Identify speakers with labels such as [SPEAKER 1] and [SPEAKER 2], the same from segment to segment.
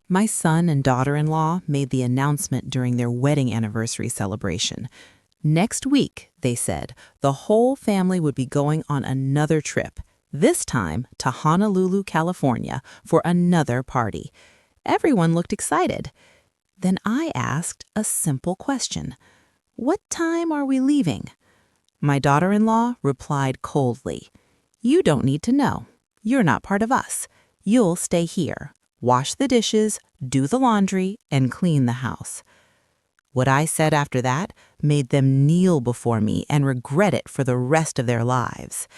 [SPEAKER 1] My son and daughter-in-law made the announcement during their wedding anniversary celebration. Next week, they said, the whole family would be going on another trip, this time to Honolulu, California, for another party. Everyone looked excited. Then I asked a simple question. What time are we leaving? My daughter-in-law replied coldly, You don't need to know. You're not part of us. You'll stay here, wash the dishes, do the laundry, and clean the house. What I said after that made them kneel before me and regret it for the rest of their lives.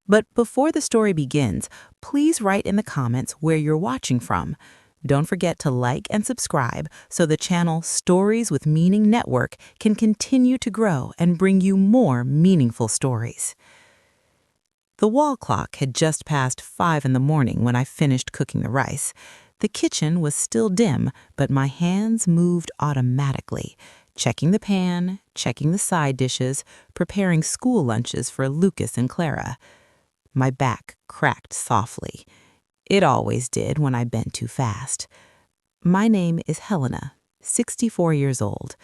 [SPEAKER 1] But before the story begins, please write in the comments where you're watching from. Don't forget to like and subscribe so the channel Stories with Meaning Network can continue to grow and bring you more meaningful stories. The wall clock had just passed 5 in the morning when I finished cooking the rice. The kitchen was still dim, but my hands moved automatically, checking the pan, checking the side dishes, preparing school lunches for Lucas and Clara. My back cracked softly. It always did when I bent too fast. My name is Helena, 64 years old.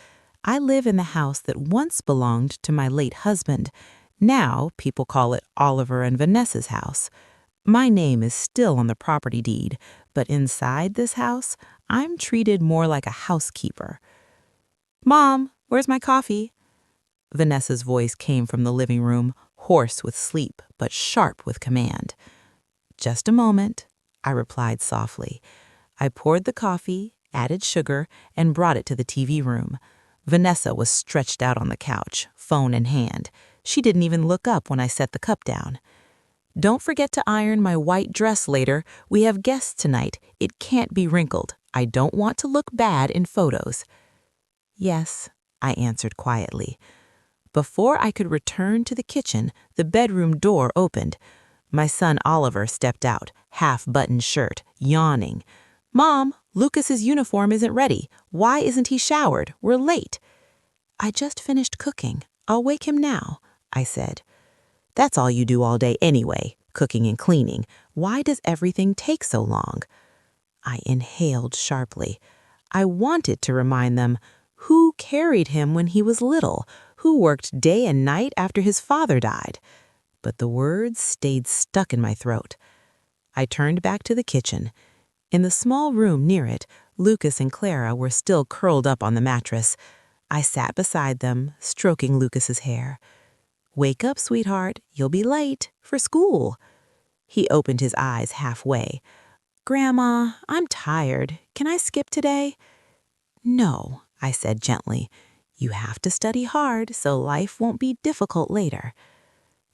[SPEAKER 1] I live in the house that once belonged to my late husband. Now people call it Oliver and Vanessa's house. My name is still on the property deed, but inside this house, I'm treated more like a housekeeper. Mom, where's my coffee? Vanessa's voice came from the living room, hoarse with sleep, but sharp with command. Just a moment, I replied softly. I poured the coffee, added sugar, and brought it to the TV room. Vanessa was stretched out on the couch, phone in hand. She didn't even look up when I set the cup down. Don't forget to iron my white dress later. We have guests tonight. It can't be wrinkled. I don't want to look bad in photos. Yes, I answered quietly. Before I could return to the kitchen, the bedroom door opened. My son Oliver stepped out, half-buttoned shirt, yawning. Mom, Lucas's uniform isn't ready. Why isn't he showered? We're late. I just finished cooking. I'll wake him now, I said. That's all you do all day anyway, cooking and cleaning. Why does everything take so long? I inhaled sharply. I wanted to remind them who carried him when he was little, who worked day and night after his father died. But the words stayed stuck in my throat. I turned back to the kitchen. In the small room near it, Lucas and Clara were still curled up on the mattress. I sat beside them, stroking Lucas's hair. Wake up, sweetheart. You'll be late for school. He opened his eyes halfway. Grandma, I'm tired. Can I skip today? No, I said gently. You have to study hard so life won't be difficult later.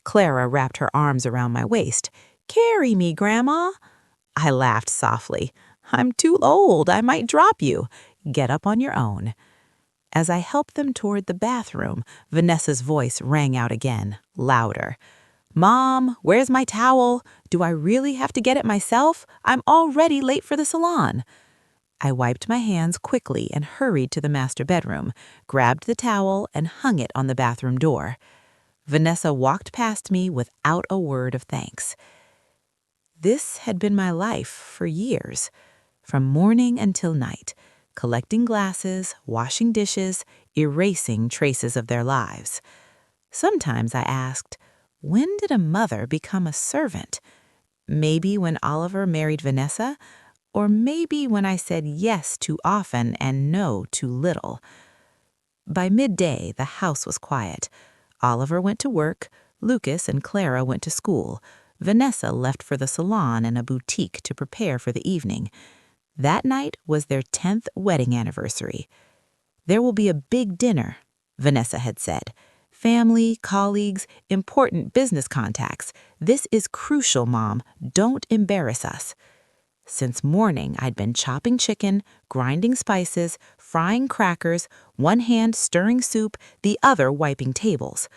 [SPEAKER 1] Clara wrapped her arms around my waist. Carry me, Grandma. I laughed softly. I'm too old. I might drop you. Get up on your own. As I helped them toward the bathroom, Vanessa's voice rang out again, louder. Mom, where's my towel? Do I really have to get it myself? I'm already late for the salon. I wiped my hands quickly and hurried to the master bedroom, grabbed the towel, and hung it on the bathroom door. Vanessa walked past me without a word of thanks. This had been my life for years, from morning until night, collecting glasses, washing dishes, erasing traces of their lives. Sometimes I asked, when did a mother become a servant? Maybe when Oliver married Vanessa, or maybe when I said yes too often and no too little. By midday, the house was quiet. Oliver went to work, Lucas and Clara went to school. Vanessa left for the salon and a boutique to prepare for the evening. That night was their 10th wedding anniversary. There will be a big dinner, Vanessa had said. Family, colleagues, important business contacts. This is crucial, Mom. Don't embarrass us. Since morning, I'd been chopping chicken, grinding spices, frying crackers, one hand stirring soup, the other wiping tables.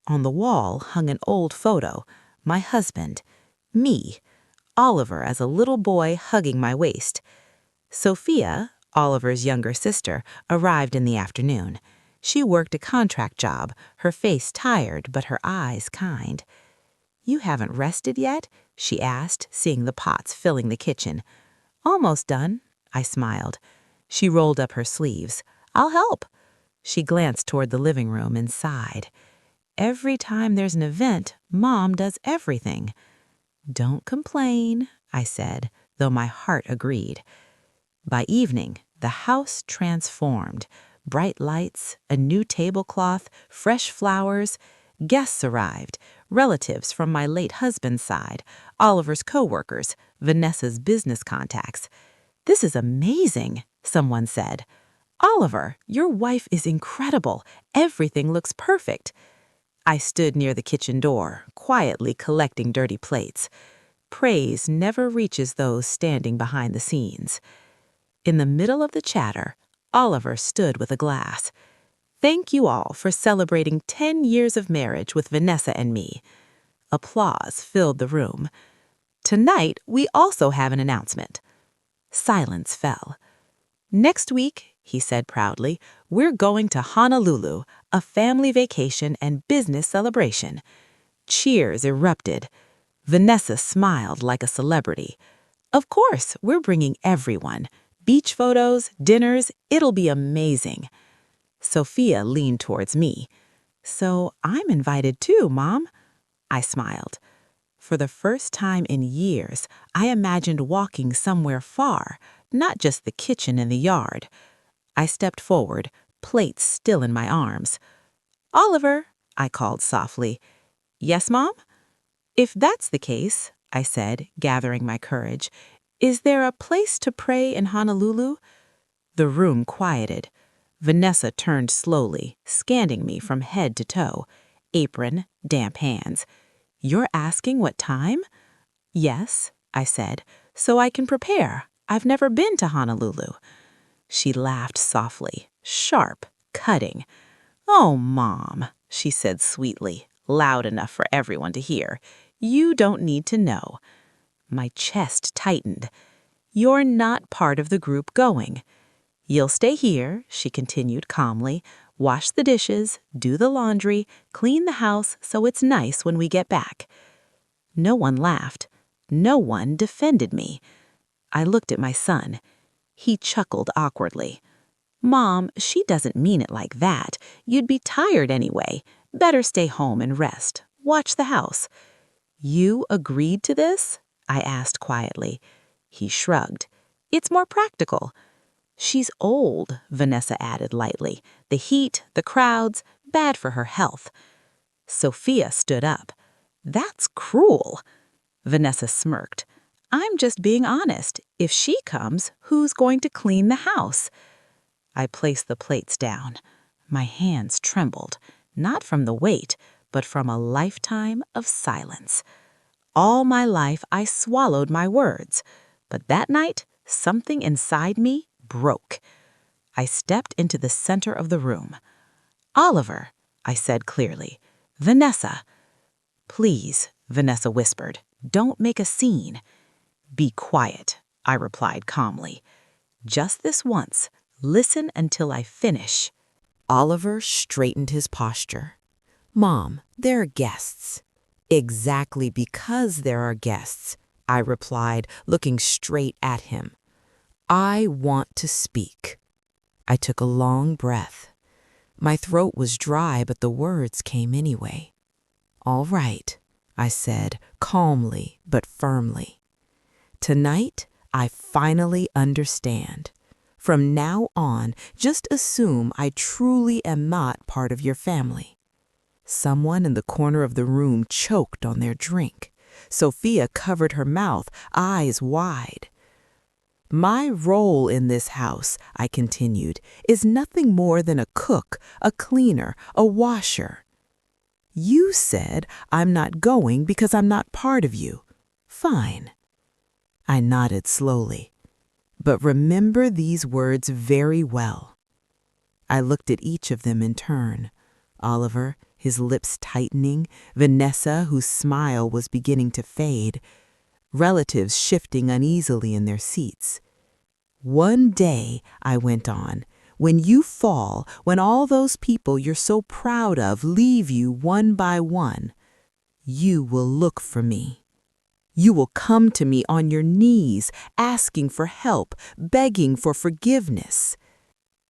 [SPEAKER 1] On the wall hung an old photo, my husband, me, Oliver as a little boy hugging my waist. Sophia, Oliver's younger sister, arrived in the afternoon. She worked a contract job, her face tired but her eyes kind. You haven't rested yet? She asked, seeing the pots filling the kitchen. Almost done, I smiled. She rolled up her sleeves. I'll help. She glanced toward the living room and sighed. Every time there's an event, Mom does everything. Don't complain, I said, though my heart agreed. By evening, the house transformed. Bright lights, a new tablecloth, fresh flowers. Guests arrived, relatives from my late husband's side, Oliver's co-workers, Vanessa's business contacts. This is amazing, someone said. Oliver, your wife is incredible. Everything looks perfect. I stood near the kitchen door, quietly collecting dirty plates. Praise never reaches those standing behind the scenes. In the middle of the chatter, Oliver stood with a glass. Thank you all for celebrating 10 years of marriage with Vanessa and me. Applause filled the room. Tonight, we also have an announcement. Silence fell. Next week, he said proudly, we're going to Honolulu, a family vacation and business celebration. Cheers erupted. Vanessa smiled like a celebrity. Of course, we're bringing everyone. Beach photos, dinners, it'll be amazing. Sophia leaned towards me. So I'm invited too, Mom. I smiled. For the first time in years, I imagined walking somewhere far, not just the kitchen and the yard. I stepped forward, plates still in my arms. Oliver, I called softly. Yes, Mom? If that's the case, I said, gathering my courage, is there a place to pray in Honolulu? The room quieted. Vanessa turned slowly, scanning me from head to toe. Apron, damp hands. You're asking what time? Yes, I said, so I can prepare. I've never been to Honolulu. She laughed softly, sharp, cutting. Oh, Mom, she said sweetly, loud enough for everyone to hear. You don't need to know. My chest tightened. You're not part of the group going. You'll stay here, she continued calmly, wash the dishes, do the laundry, clean the house so it's nice when we get back. No one laughed. No one defended me. I looked at my son. He chuckled awkwardly. Mom, she doesn't mean it like that. You'd be tired anyway. Better stay home and rest. Watch the house. You agreed to this? I asked quietly. He shrugged. It's more practical. She's old, Vanessa added lightly. The heat, the crowds, bad for her health. Sophia stood up. That's cruel. Vanessa smirked. I'm just being honest. If she comes, who's going to clean the house? I placed the plates down. My hands trembled, not from the weight, but from a lifetime of silence. All my life I swallowed my words, but that night something inside me broke. I stepped into the center of the room. Oliver, I said clearly. Vanessa. Please, Vanessa whispered, don't make a scene. Be quiet, I replied calmly. Just this once, listen until I finish. Oliver straightened his posture. Mom, there are guests. Exactly because there are guests, I replied, looking straight at him. I want to speak. I took a long breath. My throat was dry, but the words came anyway. All right, I said, calmly but firmly. Tonight, I finally understand. From now on, just assume I truly am not part of your family. Someone in the corner of the room choked on their drink. Sophia covered her mouth, eyes wide. My role in this house, I continued, is nothing more than a cook, a cleaner, a washer. You said I'm not going because I'm not part of you. Fine. I nodded slowly. But remember these words very well. I looked at each of them in turn. Oliver, his lips tightening, Vanessa, whose smile was beginning to fade, relatives shifting uneasily in their seats. One day, I went on, when you fall, when all those people you're so proud of leave you one by one, you will look for me. You will come to me on your knees, asking for help, begging for forgiveness.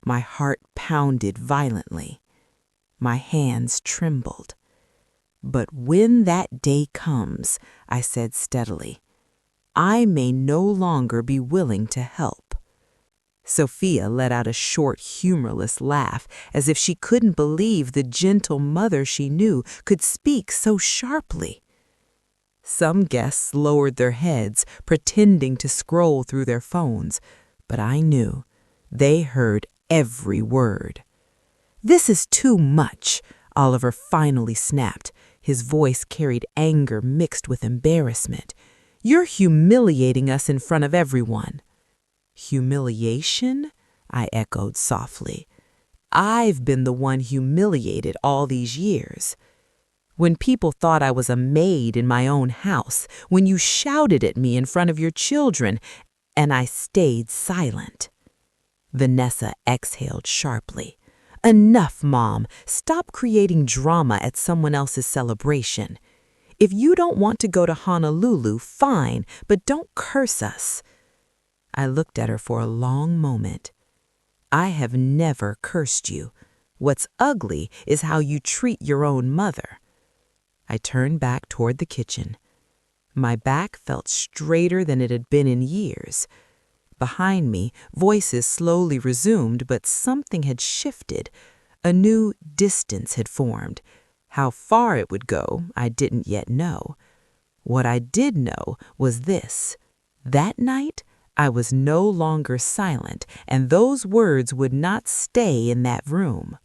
[SPEAKER 1] My heart pounded violently. My hands trembled. But when that day comes, I said steadily, I may no longer be willing to help. Sophia let out a short, humorless laugh, as if she couldn't believe the gentle mother she knew could speak so sharply. Some guests lowered their heads, pretending to scroll through their phones, but I knew they heard every word. This is too much, Oliver finally snapped. His voice carried anger mixed with embarrassment. You're humiliating us in front of everyone. Humiliation? I echoed softly. I've been the one humiliated all these years. When people thought I was a maid in my own house, when you shouted at me in front of your children, and I stayed silent. Vanessa exhaled sharply. Enough, Mom. Stop creating drama at someone else's celebration. If you don't want to go to Honolulu, fine, but don't curse us. I looked at her for a long moment. I have never cursed you. What's ugly is how you treat your own mother. I turned back toward the kitchen. My back felt straighter than it had been in years. Behind me, voices slowly resumed, but something had shifted. A new distance had formed. How far it would go, I didn't yet know. What I did know was this. That night, I was no longer silent, and those words would not stay in that room.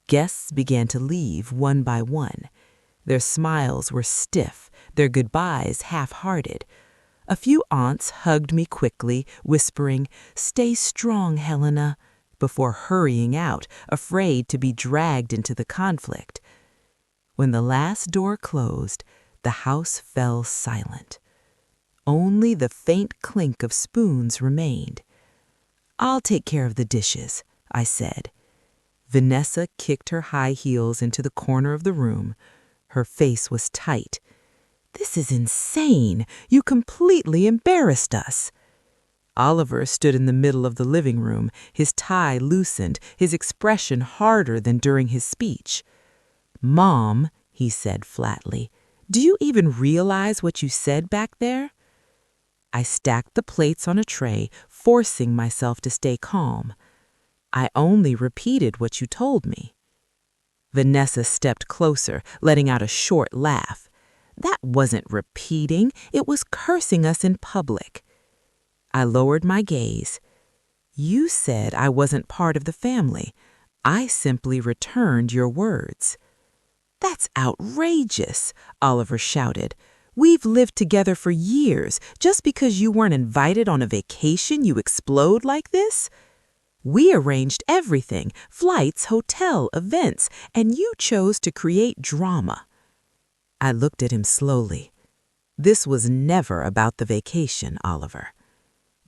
[SPEAKER 1] Guests began to leave one by one. Their smiles were stiff, their goodbyes half-hearted. A few aunts hugged me quickly, whispering, "Stay strong, Helena," before hurrying out, afraid to be dragged into the conflict. When the last door closed, the house fell silent. Only the faint clink of spoons remained. "I'll take care of the dishes," I said. Vanessa kicked her high heels into the corner of the room. Her face was tight. "This is insane. You completely embarrassed us." Oliver stood in the middle of the living room, his tie loosened, his expression harder than during his speech. "Mom," he said flatly, "do you even realize what you said back there?" I stacked the plates on a tray, forcing myself to stay calm. "I only repeated what you told me." Vanessa stepped closer, letting out a short laugh. "That wasn't repeating, it was cursing us in public." I lowered my gaze. "You said I wasn't part of the family. I simply returned your words." "That's outrageous," Oliver shouted. "We've lived together for years. Just because you weren't invited on a vacation, you explode like this? We arranged everything, flights, hotel, events, and you chose to create drama." I looked at him slowly. "This was never about the vacation, Oliver."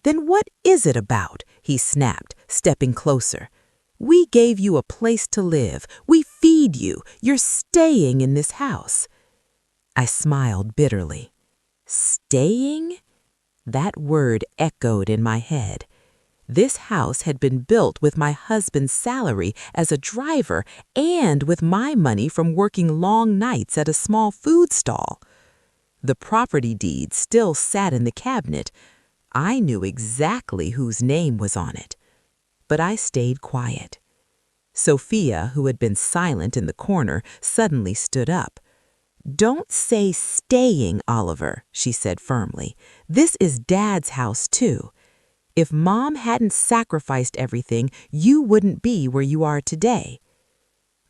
[SPEAKER 1] "Then what is it about?" he snapped, stepping closer. "We gave you a place to live. We feed you. You're staying in this house." I smiled bitterly. Staying? That word echoed in my head. This house had been built with my husband's salary as a driver and with my money from working long nights at a small food stall. The property deed still sat in the cabinet. I knew exactly whose name was on it. But I stayed quiet. Sophia, who had been silent in the corner, suddenly stood up. "Don't say staying, Oliver," she said firmly. "This is Dad's house, too. If Mom hadn't sacrificed everything, you wouldn't be where you are today."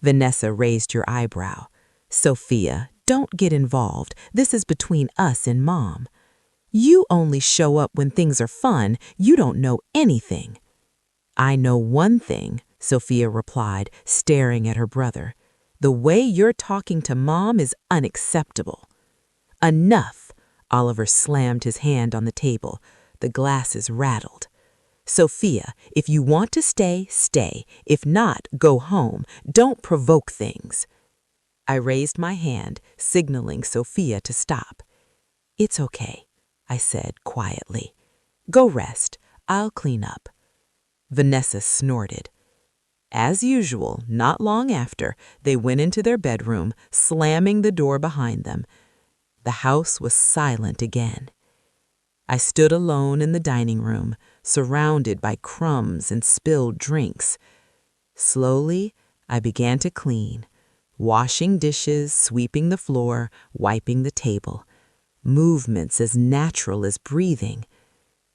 [SPEAKER 1] Vanessa raised your eyebrow. "Sophia, don't get involved. This is between us and Mom. You only show up when things are fun. You don't know anything." "I know one thing," Sophia replied, staring at her brother. "The way you're talking to Mom is unacceptable." "Enough!" Oliver slammed his hand on the table. The glasses rattled. "Sophia, if you want to stay, stay. If not, go home. Don't provoke things." I raised my hand, signaling Sophia to stop. "It's okay," I said quietly. "Go rest. I'll clean up." Vanessa snorted. As usual, not long after, they went into their bedroom, slamming the door behind them. The house was silent again. I stood alone in the dining room, surrounded by crumbs and spilled drinks. Slowly, I began to clean, washing dishes, sweeping the floor, wiping the table. Movements as natural as breathing.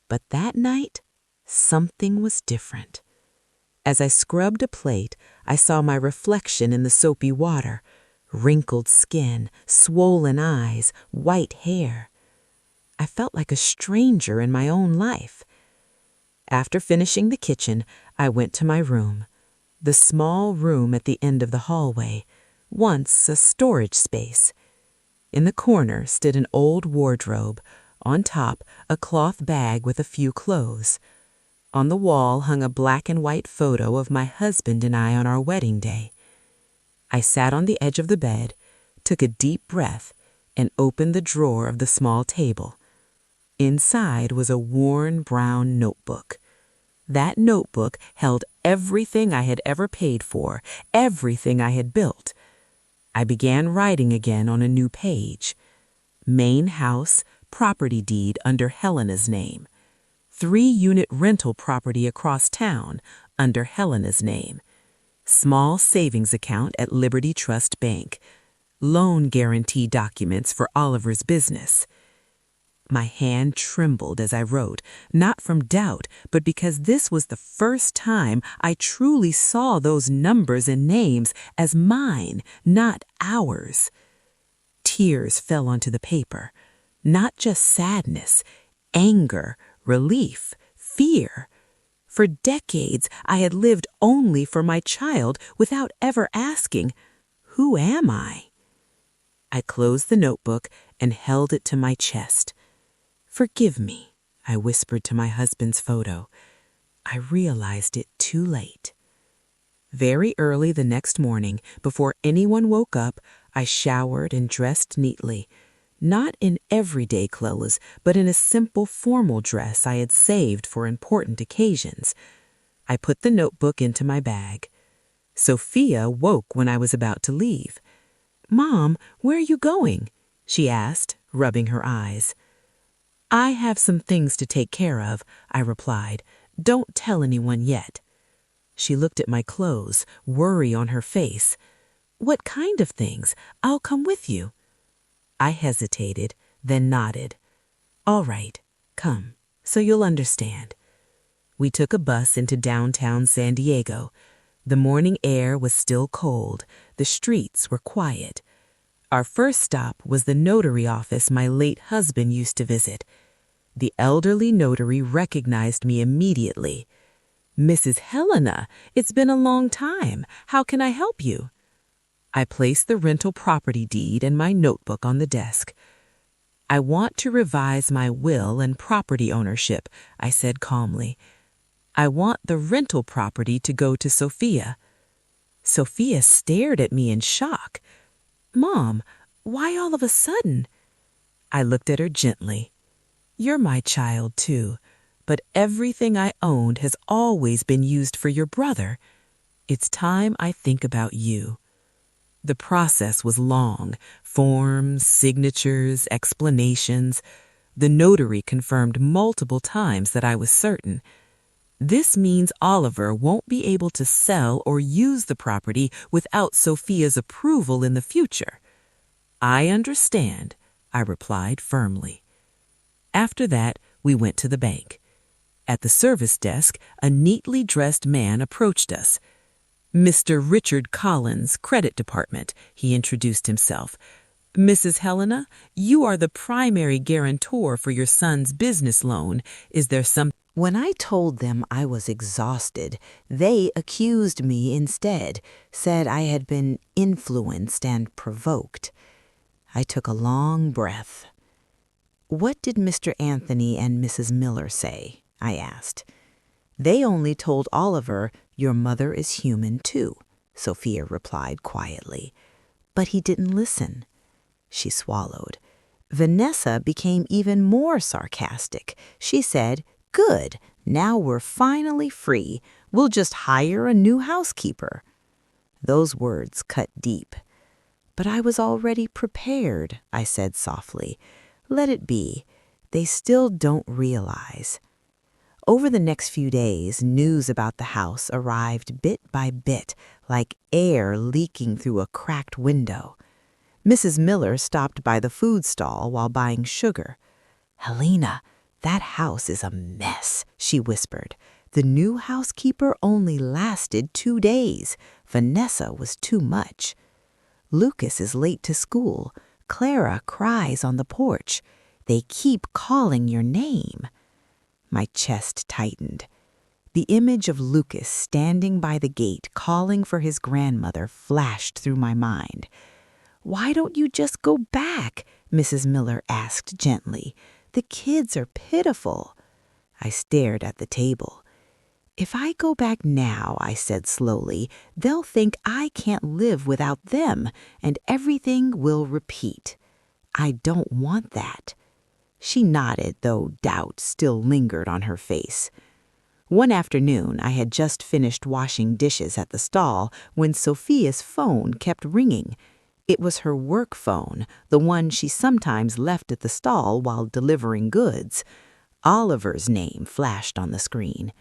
[SPEAKER 1] But that night, something was different. As I scrubbed a plate, I saw my reflection in the soapy water. Wrinkled skin, swollen eyes, white hair. I felt like a stranger in my own life. After finishing the kitchen, I went to my room. The small room at the end of the hallway, once a storage space. In the corner stood an old wardrobe. On top, a cloth bag with a few clothes. On the wall hung a black and white photo of my husband and I on our wedding day. I sat on the edge of the bed, took a deep breath, and opened the drawer of the small table. Inside was a worn brown notebook. That notebook held everything I had ever paid for, everything I had built. I began writing again on a new page. Main house, property deed under Helena's name. 3-unit rental property across town under Helena's name. Small savings account at Liberty Trust Bank. Loan guarantee documents for Oliver's business. My hand trembled as I wrote, not from doubt, but because this was the first time I truly saw those numbers and names as mine, not ours. Tears fell onto the paper. Not just sadness, anger, relief, fear. For decades, I had lived only for my child without ever asking, "Who am I?" I closed the notebook and held it to my chest. "Forgive me," I whispered to my husband's photo. I realized it too late. Very early the next morning, before anyone woke up, I showered and dressed neatly. Not in everyday clothes, but in a simple formal dress I had saved for important occasions. I put the notebook into my bag. Sophia woke when I was about to leave. "Mom, where are you going?" she asked, rubbing her eyes. "I have some things to take care of," I replied. "Don't tell anyone yet." She looked at my clothes, worry on her face. "What kind of things? I'll come with you." I hesitated, then nodded. "All right, come, so you'll understand." We took a bus into downtown San Diego. The morning air was still cold. The streets were quiet. Our first stop was the notary office my late husband used to visit. The elderly notary recognized me immediately. "Mrs. Helena, it's been a long time. How can I help you?" I placed the rental property deed and my notebook on the desk. "I want to revise my will and property ownership," I said calmly. "I want the rental property to go to Sophia." Sophia stared at me in shock. "Mom, why all of a sudden?" I looked at her gently. "You're my child too, but everything I owned has always been used for your brother. It's time I think about you." The process was long. Forms, signatures, explanations. The notary confirmed multiple times that I was certain. "This means Oliver won't be able to sell or use the property without Sophia's approval in the future." "I understand," I replied firmly. After that, we went to the bank. At the service desk, a neatly dressed man approached us. "Mr. Richard Collins, Credit Department," he introduced himself. "Mrs. Helena, you are the primary guarantor for your son's business loan. Is there some—" When I told them I was exhausted, they accused me instead, said I had been influenced and provoked. I took a long breath. "What did Mr. Anthony and Mrs. Miller say?" I asked. "They only told Oliver, 'Your mother is human too,'" Sophia replied quietly. "But he didn't listen." She swallowed. Vanessa became even more sarcastic. She said, "Good, now we're finally free. We'll just hire a new housekeeper." Those words cut deep. "But I was already prepared," I said softly. "Let it be. They still don't realize." Over the next few days, news about the house arrived bit by bit, like air leaking through a cracked window. Mrs. Miller stopped by the food stall while buying sugar. "Helena, that house is a mess," she whispered. "The new housekeeper only lasted 2 days. Vanessa was too much. Lucas is late to school. Clara cries on the porch. They keep calling your name." My chest tightened. The image of Lucas standing by the gate calling for his grandmother flashed through my mind. "Why don't you just go back?" Mrs. Miller asked gently. "The kids are pitiful." I stared at the table. "If I go back now," I said slowly, "they'll think I can't live without them, and everything will repeat. I don't want that." She nodded, though doubt still lingered on her face. One afternoon, I had just finished washing dishes at the stall when Sophia's phone kept ringing. It was her work phone, the one she sometimes left at the stall while delivering goods. Oliver's name flashed on the screen.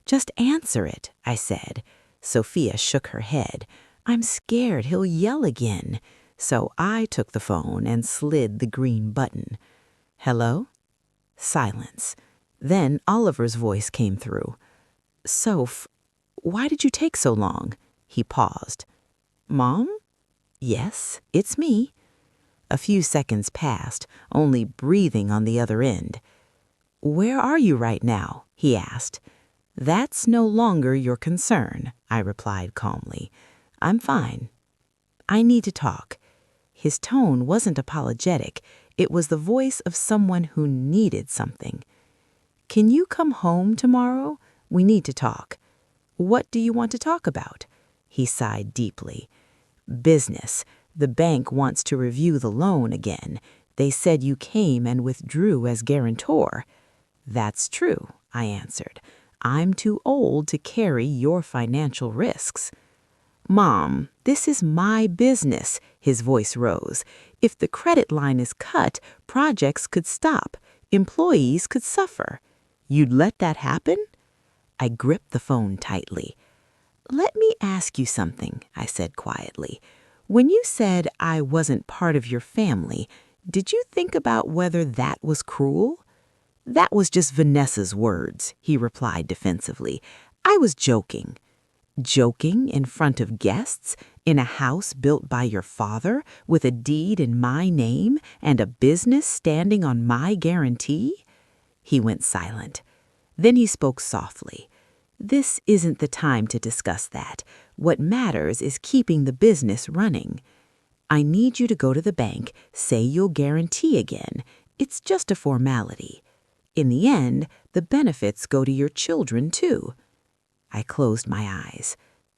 [SPEAKER 1] "Just answer it," I said. Sophia shook her head. "I'm scared he'll yell again." So I took the phone and slid the green button. "Hello?" Silence. Then Oliver's voice came through. "Soph, why did you take so long?" He paused. "Mom?" "Yes, it's me." A few seconds passed, only breathing on the other end. "Where are you right now?" he asked. "That's no longer your concern," I replied calmly. "I'm fine. I need to talk." His tone wasn't apologetic. It was the voice of someone who needed something. "Can you come home tomorrow? We need to talk." "What do you want to talk about?" He sighed deeply. "Business. The bank wants to review the loan again. They said you came and withdrew as guarantor." "That's true," I answered. "I'm too old to carry your financial risks." "Mom, this is my business," his voice rose. "If the credit line is cut, projects could stop. Employees could suffer. You'd let that happen?" I gripped the phone tightly. "Let me ask you something," I said quietly. "When you said I wasn't part of your family, did you think about whether that was cruel?" "That was just Vanessa's words," he replied defensively. "I was joking." "Joking in front of guests, in a house built by your father, with a deed in my name and a business standing on my guarantee?" He went silent. Then he spoke softly. "This isn't the time to discuss that. What matters is keeping the business running. I need you to go to the bank, say you'll guarantee again. It's just a formality. In the end, the benefits go to your children, too." I closed my eyes.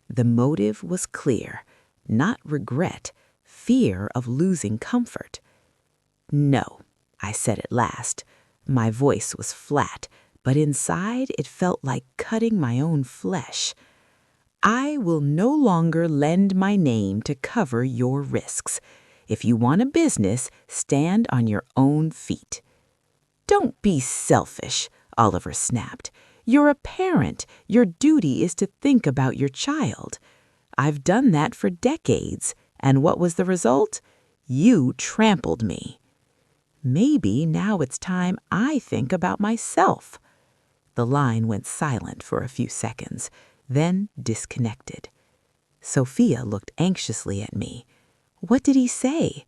[SPEAKER 1] The motive was clear. Not regret, fear of losing comfort. "No," I said at last. My voice was flat, but inside it felt like cutting my own flesh. "I will no longer lend my name to cover your risks. If you want a business, stand on your own feet." "Don't be selfish," Oliver snapped. "You're a parent. Your duty is to think about your child. I've done that for decades, and what was the result? You trampled me. Maybe now it's time I think about myself." The line went silent for a few seconds, then disconnected. Sophia looked anxiously at me. "What did he say?"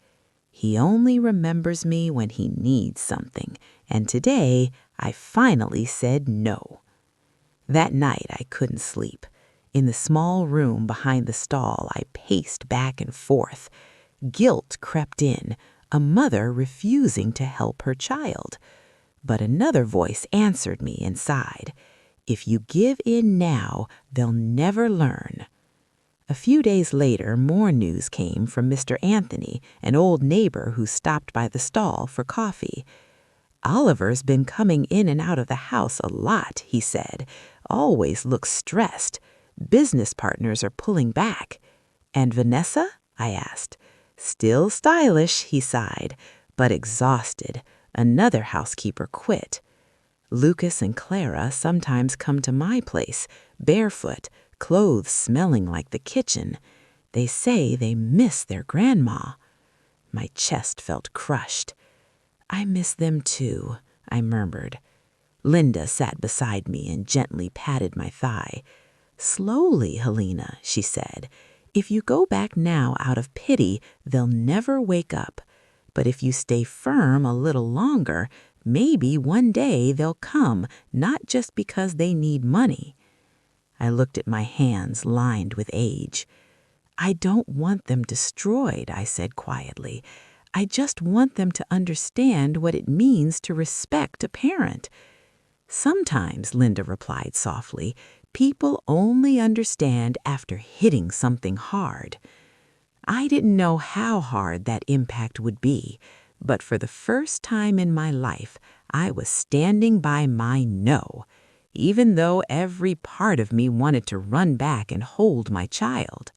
[SPEAKER 1] "He only remembers me when he needs something, and today I finally said no." That night I couldn't sleep. In the small room behind the stall, I paced back and forth. Guilt crept in, a mother refusing to help her child. But another voice answered me inside. "If you give in now, they'll never learn." A few days later, more news came from Mr. Anthony, an old neighbor who stopped by the stall for coffee. "Oliver's been coming in and out of the house a lot," he said. "Always looks stressed. Business partners are pulling back." "And Vanessa?" I asked. "Still stylish," he sighed, "but exhausted. Another housekeeper quit. Lucas and Clara sometimes come to my place, barefoot, clothes smelling like the kitchen. They say they miss their grandma." My chest felt crushed. "I miss them too," I murmured. Linda sat beside me and gently patted my thigh. "Slowly, Helena," she said. "If you go back now out of pity, they'll never wake up. But if you stay firm a little longer, maybe one day they'll come, not just because they need money." I looked at my hands lined with age. "I don't want them destroyed," I said quietly. "I just want them to understand what it means to respect a parent." "Sometimes," Linda replied softly, "people only understand after hitting something hard." I didn't know how hard that impact would be, but for the first time in my life, I was standing by my no, even though every part of me wanted to run back and hold my child.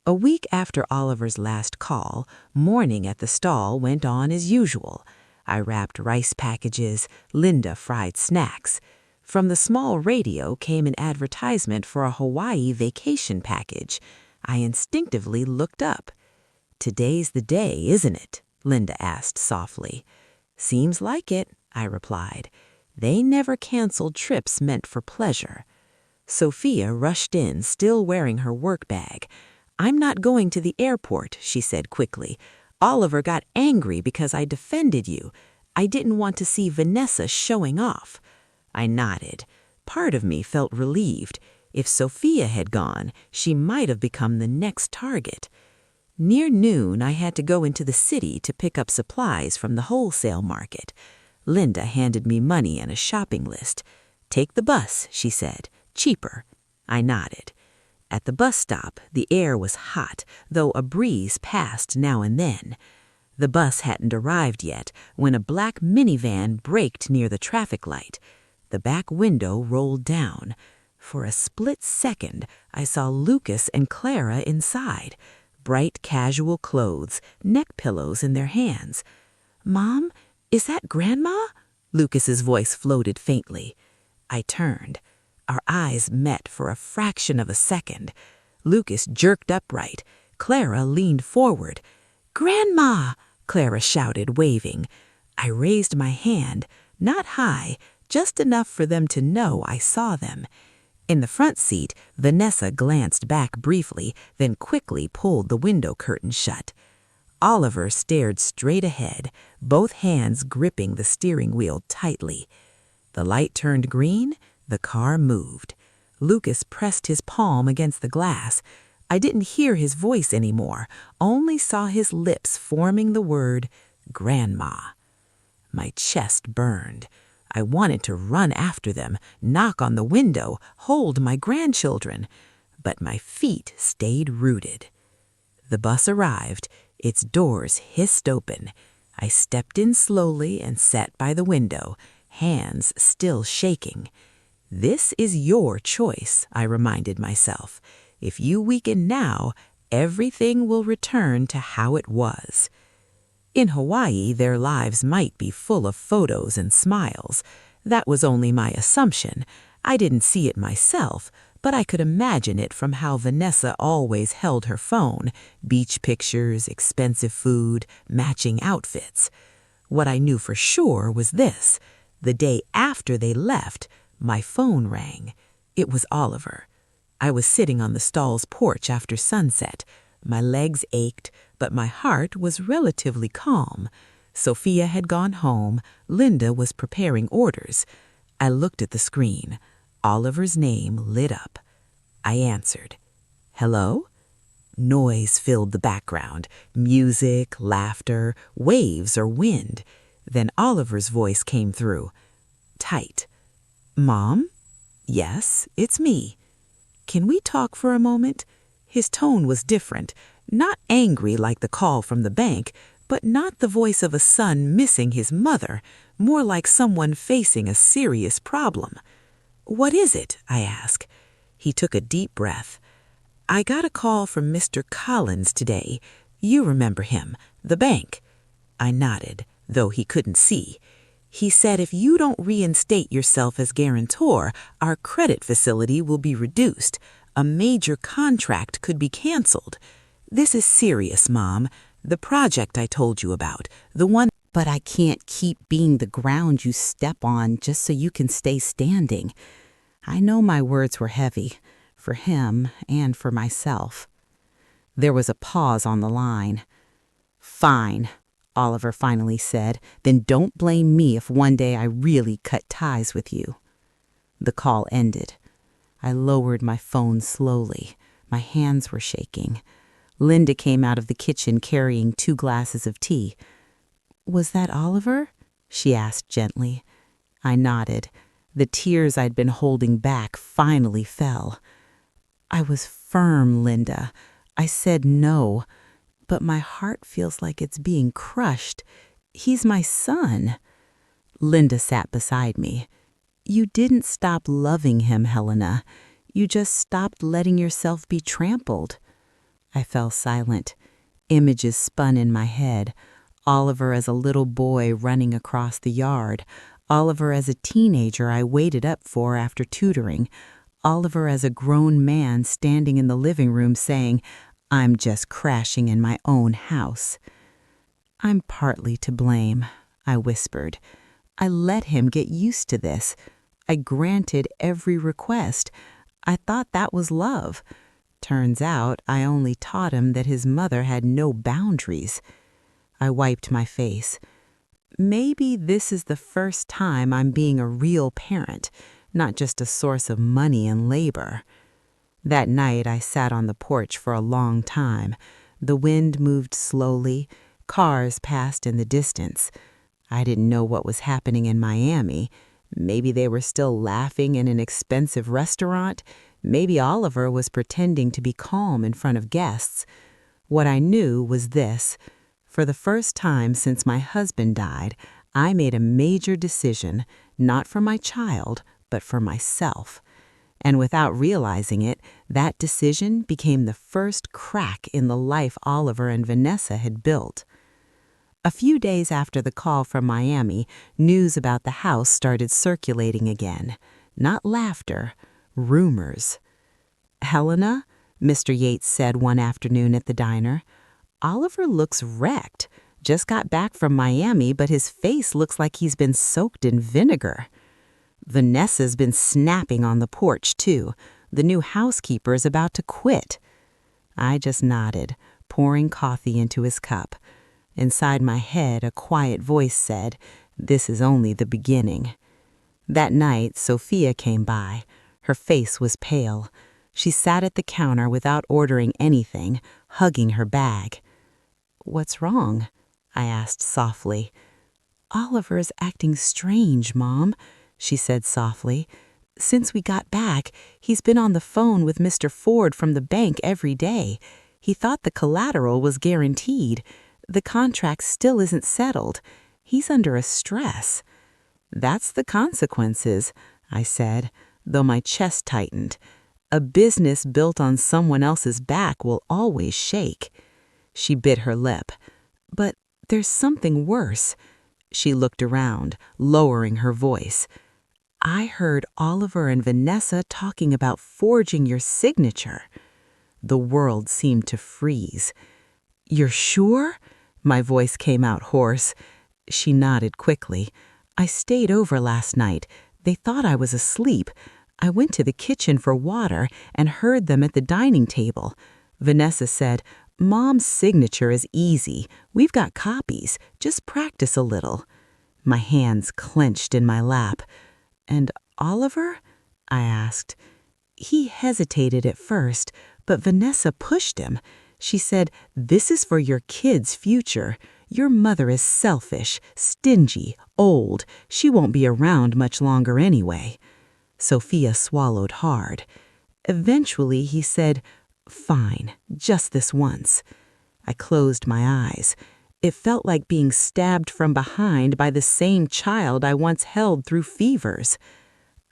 [SPEAKER 1] A week after Oliver's last call, morning at the stall went on as usual. I wrapped rice packages, Linda fried snacks. From the small radio came an advertisement for a Hawaii vacation package. I instinctively looked up. "Today's the day, isn't it?" Linda asked softly. "Seems like it," I replied. They never canceled trips meant for pleasure. Sophia rushed in, still wearing her work bag. "I'm not going to the airport," she said quickly. "Oliver got angry because I defended you. I didn't want to see Vanessa showing off." I nodded. Part of me felt relieved. If Sophia had gone, she might have become the next target. Near noon, I had to go into the city to pick up supplies from the wholesale market. Linda handed me money and a shopping list. "Take the bus," she said. "Cheaper." I nodded. At the bus stop, the air was hot, though a breeze passed now and then. The bus hadn't arrived yet when a black minivan braked near the traffic light. The back window rolled down. For a split second, I saw Lucas and Clara inside. Bright casual clothes, neck pillows in their hands. "Mom, is that Grandma?" Lucas's voice floated faintly. I turned. Our eyes met for a fraction of a second. Lucas jerked upright. Clara leaned forward. "Grandma!" Clara shouted, waving. I raised my hand, not high, just enough for them to know I saw them. In the front seat, Vanessa glanced back briefly, then quickly pulled the window curtain shut. Oliver stared straight ahead, both hands gripping the steering wheel tightly. The light turned green, the car moved. Lucas pressed his palm against the glass. I didn't hear his voice anymore, only saw his lips forming the word, "Grandma." My chest burned. I wanted to run after them, knock on the window, hold my grandchildren, but my feet stayed rooted. The bus arrived. Its doors hissed open. I stepped in slowly and sat by the window, hands still shaking. "This is your choice," I reminded myself. "If you weaken now, everything will return to how it was." In Hawaii, their lives might be full of photos and smiles. That was only my assumption. I didn't see it myself, but I could imagine it from how Vanessa always held her phone, beach pictures, expensive food, matching outfits. What I knew for sure was this. The day after they left, my phone rang. It was Oliver. I was sitting on the stall's porch after sunset. My legs ached, but my heart was relatively calm. Sophia had gone home. Linda was preparing orders. I looked at the screen. Oliver's name lit up. I answered. "Hello?" Noise filled the background. Music, laughter, waves or wind. Then Oliver's voice came through. Tight. "Mom?" "Yes, it's me." "Can we talk for a moment?" His tone was different, not angry like the call from the bank, but not the voice of a son missing his mother, more like someone facing a serious problem. "What is it?" I asked. He took a deep breath. "I got a call from Mr. Collins today. You remember him, the bank." I nodded, though he couldn't see. "He said if you don't reinstate yourself as guarantor, our credit facility will be reduced. A major contract could be canceled. This is serious, Mom. The project I told you about, the one—" "But I can't keep being the ground you step on just so you can stay standing." I know my words were heavy, for him and for myself. There was a pause on the line. "Fine," Oliver finally said, "then don't blame me if one day I really cut ties with you." The call ended. I lowered my phone slowly. My hands were shaking. Linda came out of the kitchen carrying 2 glasses of tea. "Was that Oliver?" she asked gently. I nodded. The tears I'd been holding back finally fell. "I was firm, Linda. I said no, but my heart feels like it's being crushed. He's my son." Linda sat beside me. "You didn't stop loving him, Helena. You just stopped letting yourself be trampled." I fell silent. Images spun in my head. Oliver as a little boy running across the yard. Oliver as a teenager I waited up for after tutoring. Oliver as a grown man standing in the living room saying, "I'm just crashing in my own house." "I'm partly to blame," I whispered. "I let him get used to this. I granted every request. I thought that was love. Turns out I only taught him that his mother had no boundaries." I wiped my face. Maybe this is the first time I'm being a real parent, not just a source of money and labor. That night I sat on the porch for a long time. The wind moved slowly. Cars passed in the distance. I didn't know what was happening in Miami. Maybe they were still laughing in an expensive restaurant. Maybe Oliver was pretending to be calm in front of guests. What I knew was this. For the first time since my husband died, I made a major decision, not for my child, but for myself. And without realizing it, that decision became the first crack in the life Oliver and Vanessa had built. A few days after the call from Miami, news about the house started circulating again. Not laughter, rumors. "Helena," Mr. Yates said one afternoon at the diner, "Oliver looks wrecked. Just got back from Miami, but his face looks like he's been soaked in vinegar." "Vanessa's been snapping on the porch, too. The new housekeeper is about to quit." I just nodded, pouring coffee into his cup. Inside my head, a quiet voice said, "This is only the beginning." That night, Sophia came by. Her face was pale. She sat at the counter without ordering anything, hugging her bag. "What's wrong?" I asked softly. "Oliver's acting strange, Mom," she said softly. "Since we got back, he's been on the phone with Mr. Ford from the bank every day. He thought the collateral was guaranteed. The contract still isn't settled. He's under a stress." "That's the consequences," I said, though my chest tightened. A business built on someone else's back will always shake. She bit her lip. "But there's something worse." She looked around, lowering her voice. "I heard Oliver and Vanessa talking about forging your signature." The world seemed to freeze. "You're sure?" My voice came out hoarse. She nodded quickly. "I stayed over last night. They thought I was asleep. I went to the kitchen for water and heard them at the dining table. Vanessa said, 'Mom's signature is easy. We've got copies. Just practice a little.'" My hands clenched in my lap. "And Oliver?" I asked. "He hesitated at first, but Vanessa pushed him. She said, 'This is for your kid's future. Your mother is selfish, stingy, old. She won't be around much longer anyway.'" Sophia swallowed hard. Eventually he said, Fine, just this once. I closed my eyes. It felt like being stabbed from behind by the same child I once held through fevers.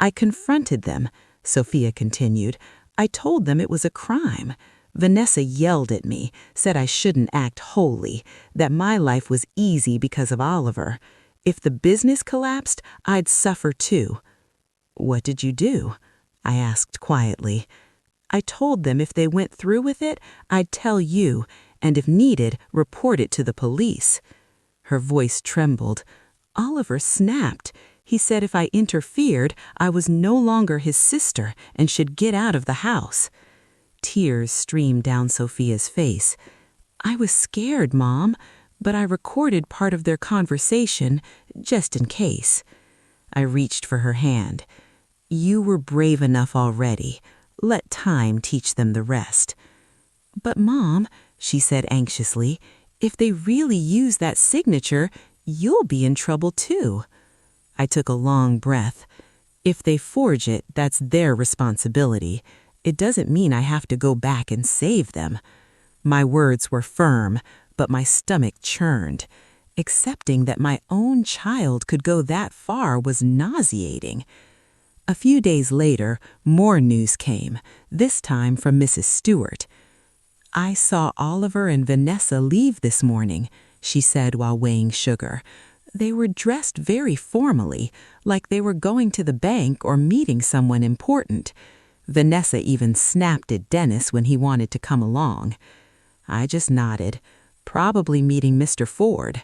[SPEAKER 1] I confronted them, Sophia continued. I told them it was a crime. Vanessa yelled at me, said I shouldn't act holy, that my life was easy because of Oliver. If the business collapsed, I'd suffer too. What did you do? I asked quietly. I told them if they went through with it, I'd tell you, and if needed, report it to the police. Her voice trembled. Oliver snapped. He said if I interfered, I was no longer his sister and should get out of the house. Tears streamed down Sophia's face. I was scared, Mom, but I recorded part of their conversation, just in case. I reached for her hand. You were brave enough already. Let time teach them the rest. But Mom, she said anxiously, if they really use that signature, you'll be in trouble too. I took a long breath. If they forge it, that's their responsibility. It doesn't mean I have to go back and save them. My words were firm, but my stomach churned. Accepting that my own child could go that far was nauseating. A few days later, more news came, this time from Mrs. Stewart. I saw Oliver and Vanessa leave this morning, she said while weighing sugar. They were dressed very formally, like they were going to the bank or meeting someone important. Vanessa even snapped at Dennis when he wanted to come along. I just nodded, probably meeting Mr. Ford.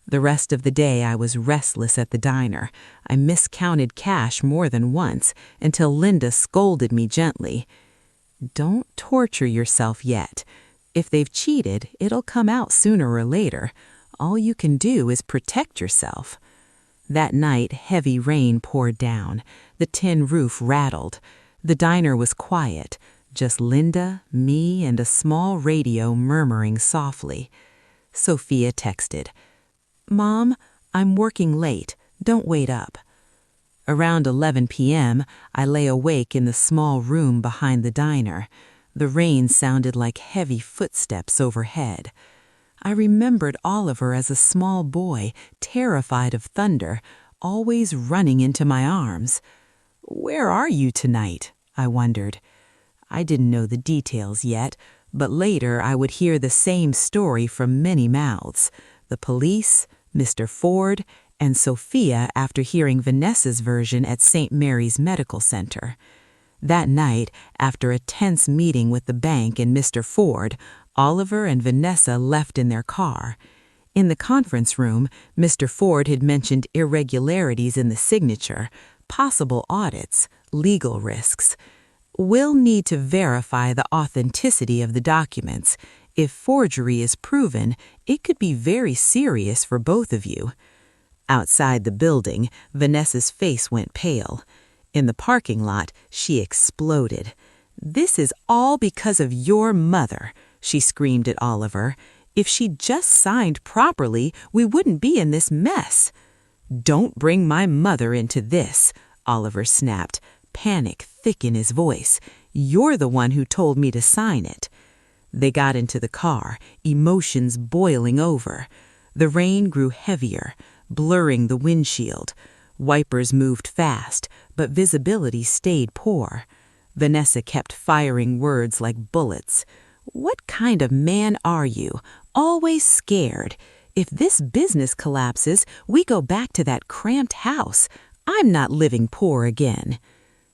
[SPEAKER 1] The rest of the day I was restless at the diner. I miscounted cash more than once until Linda scolded me gently. Don't torture yourself yet. If they've cheated, it'll come out sooner or later. All you can do is protect yourself. That night, heavy rain poured down. The tin roof rattled. The diner was quiet, just Linda, me, and a small radio murmuring softly. Sophia texted, Mom, I'm working late. Don't wait up. Around 11 p.m., I lay awake in the small room behind the diner. The rain sounded like heavy footsteps overhead. I remembered Oliver as a small boy, terrified of thunder, always running into my arms. Where are you tonight? I wondered. I didn't know the details yet, but later I would hear the same story from many mouths. The police, Mr. Ford, and Sophia after hearing Vanessa's version at St. Mary's Medical Center. That night, after a tense meeting with the bank and Mr. Ford, Oliver and Vanessa left in their car. In the conference room, Mr. Ford had mentioned irregularities in the signature, possible audits, legal risks. We'll need to verify the authenticity of the documents. If forgery is proven, it could be very serious for both of you. Outside the building, Vanessa's face went pale. In the parking lot, she exploded. This is all because of your mother, she screamed at Oliver. If she'd just signed properly, we wouldn't be in this mess. Don't bring my mother into this, Oliver snapped, panic thick in his voice. You're the one who told me to sign it. They got into the car, emotions boiling over. The rain grew heavier, blurring the windshield. Wipers moved fast, but visibility stayed poor. Vanessa kept firing words like bullets. What kind of man are you? Always scared. If this business collapses, we go back to that cramped house. I'm not living poor again.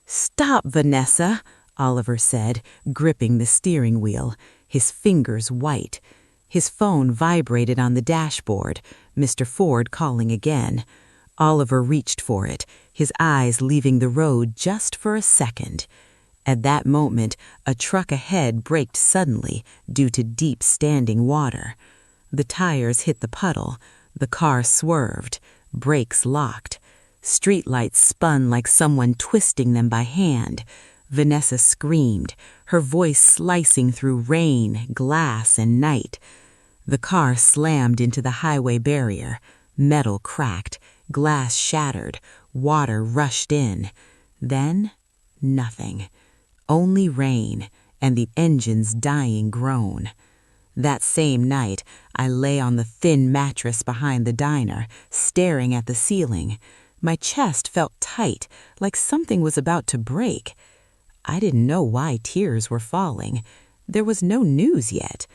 [SPEAKER 1] Stop, Vanessa, Oliver said, gripping the steering wheel, his fingers white. His phone vibrated on the dashboard, Mr. Ford calling again. Oliver reached for it, his eyes leaving the road just for a second. At that moment, a truck ahead braked suddenly due to deep standing water. The tires hit the puddle. The car swerved. Brakes locked. Streetlights spun like someone twisting them by hand. Vanessa screamed, her voice slicing through rain, glass, and night. The car slammed into the highway barrier. Metal cracked. Glass shattered. Water rushed in. Then, nothing. Only rain, and the engine's dying groan. That same night, I lay on the thin mattress behind the diner, staring at the ceiling. My chest felt tight, like something was about to break. I didn't know why tears were falling. There was no news yet.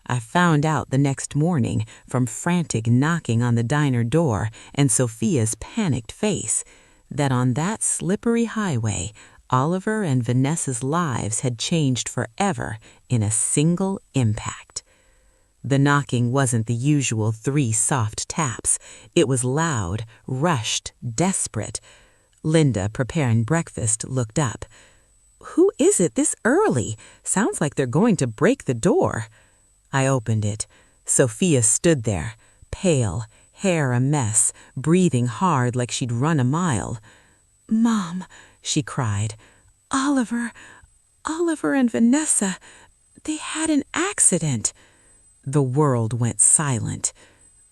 [SPEAKER 1] I found out the next morning from frantic knocking on the diner door and Sophia's panicked face that on that slippery highway, Oliver and Vanessa's lives had changed forever in a single impact. The knocking wasn't the usual 3 soft taps. It was loud, rushed, desperate. Linda, preparing breakfast, looked up. "Who is it this early? Sounds like they're going to break the door." I opened it. Sophia stood there, pale, hair a mess, breathing hard like she'd run a mile. "Mom," she cried, Oliver and Vanessa, they had an accident." The world went silent.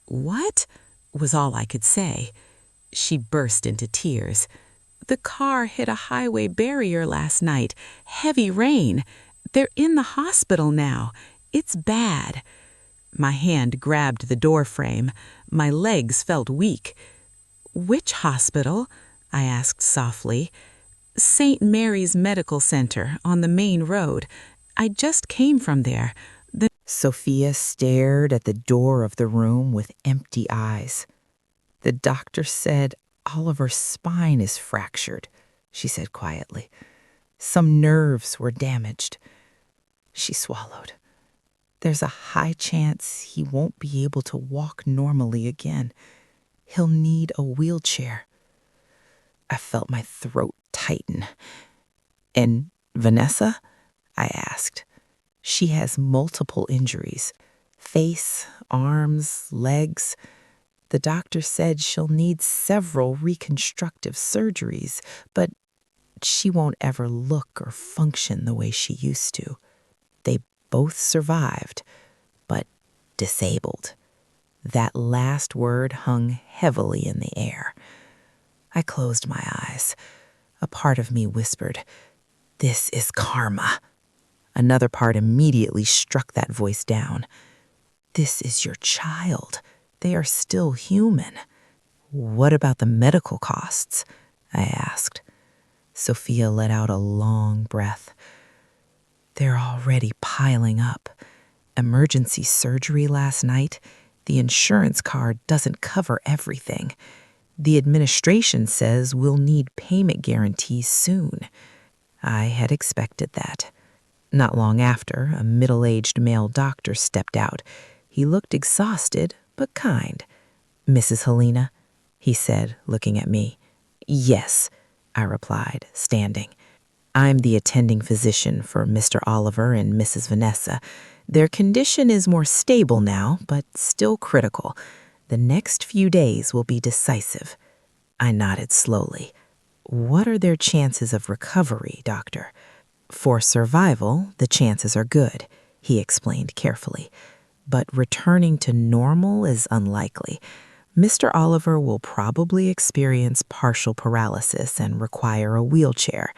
[SPEAKER 1] "What?" was all I could say. She burst into tears. "The car hit a highway barrier last night. Heavy rain. They're in the hospital now. It's bad." My hand grabbed the door frame. My legs felt weak. "Which hospital?" I asked softly. "St. Mary's Medical Center on the main road. I just came from there." Sophia stared at the door of the room with empty eyes. "The doctor said Oliver's spine is fractured," she said quietly. "Some nerves were damaged." She swallowed. "There's a high chance he won't be able to walk normally again. He'll need a wheelchair." I felt my throat tighten. "And Vanessa?" I asked. "She has multiple injuries. Face, arms, legs. The doctor said she'll need several reconstructive surgeries, but she won't ever look or function the way she used to. They both survived, but disabled." That last word hung heavily in the air. I closed my eyes. A part of me whispered, "This is karma." Another part immediately struck that voice down. "This is your child. They are still human." "What about the medical costs?" I asked. Sophia let out a long breath. "They're already piling up. Emergency surgery last night. The insurance card doesn't cover everything. The administration says we'll need payment guarantees soon." I had expected that. Not long after, a middle-aged male doctor stepped out. He looked exhausted, but kind. "Mrs. Helena?" he said, looking at me. "Yes," I replied, standing. "I'm the attending physician for Mr. Oliver and Mrs. Vanessa. Their condition is more stable now, but still critical. The next few days will be decisive." I nodded slowly. "What are their chances of recovery, doctor?" "For survival, the chances are good," he explained carefully. "But returning to normal is unlikely. Mr. Oliver will probably experience partial paralysis and require a wheelchair.